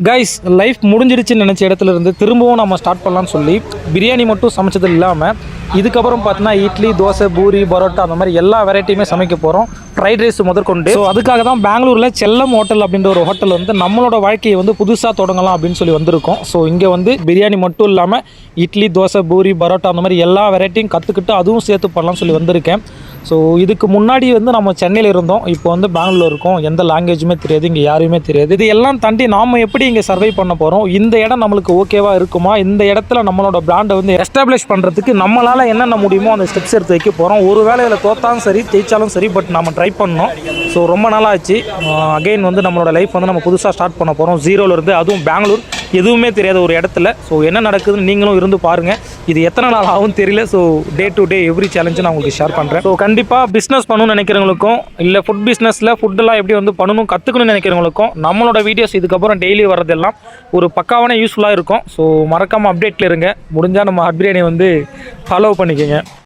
Guys life முடிஞ்சிருச்சுன்னு நினச்ச இடத்துல இருந்து திரும்பவும் நம்ம ஸ்டார்ட் பண்ணலான்னு சொல்லி பிரியாணி மட்டும் சமைச்சது இல்லாமல் இதுக்கப்புறம் பார்த்தீங்கன்னா இட்லி, தோசை, பூரி, பரோட்டா அந்த மாதிரி எல்லா வெரைட்டியுமே சமைக்க போகிறோம். ஃப்ரைட் ரைஸ் முதற்கொண்டு. ஸோ அதுக்காக தான் பெங்களூரில் செல்லம் ஹோட்டல் அப்படின்ற ஒரு ஹோட்டல் வந்து நம்மளோட வாழ்க்கையை வந்து புதுசாக தொடங்கலாம் அப்படின்னு சொல்லி வந்திருக்கோம். ஸோ இங்கே வந்து பிரியாணி மட்டும் இல்லாமல் இட்லி, தோசை, பூரி, பரோட்டா அந்த மாதிரி எல்லா வெரைட்டியும் கற்றுக்கிட்டு அதுவும் சேர்த்து பண்ணலாம்னு சொல்லி வந்திருக்கேன். ஸோ இதுக்கு முன்னாடி வந்து நம்ம சென்னையில் இருந்தோம், இப்போ வந்து பெங்களூர் இருக்கோம். எந்த லாங்குவேஜுமே தெரியாது, இங்கே யாருமே தெரியாது. இது எல்லாம் தாண்டி நாம் எப்படி இங்கே சர்வை பண்ண போகிறோம், இந்த இடம் நம்மளுக்கு ஓகேவா இருக்குமா, இந்த இடத்துல நம்மளோட பிராண்டை வந்து எஸ்டாப்ளிஷ் பண்ணுறதுக்கு நம்மளால் என்னென்ன முடியுமோ அந்த ஸ்டெப்ஸ் எடுத்து வைக்க போகிறோம். ஒரு வேளையில் தோத்தாலும் சரி ஜெயிச்சாலும் சரி, பட் நம்ம ட்ரை பண்ணோம். ஸோ ரொம்ப நாளாச்சு. அகைன் வந்து நம்மளோட லைஃப் வந்து நம்ம புதுசாக ஸ்டார்ட் பண்ண போகிறோம் ஜீரோலேருந்து, அதுவும் பெங்களூர், எதுவுமே தெரியாத ஒரு இடத்துல. ஸோ என்ன நடக்குதுன்னு நீங்களும் இருந்து பாருங்கள். இது எத்தனை நாள் ஆகும் தெரியல. So day to day every challenge நான் உங்களுக்கு ஷேர் பண்ணுறேன். ஸோ கண்டிப்பாக பிஸ்னஸ் பண்ணணும்னு நினைக்கிறவங்களுக்கும், இல்லை ஃபுட் பிஸ்னஸில் ஃபுட்டெல்லாம் எப்படி வந்து பண்ணணும் கற்றுக்கணும்னு நினைக்கிறவங்களுக்கும் நம்மளோட வீடியோஸ் இதுக்கப்புறம் டெய்லி வரதெல்லாம் ஒரு பக்காவான யூஸ்ஃபுல்லாக இருக்கும். ஸோ மறக்காமல் அப்டேட்டில் இருங்க. முடிஞ்சால் நம்ம ஹட் பிரியாணி வந்து ஃபாலோ பண்ணிக்கோங்க.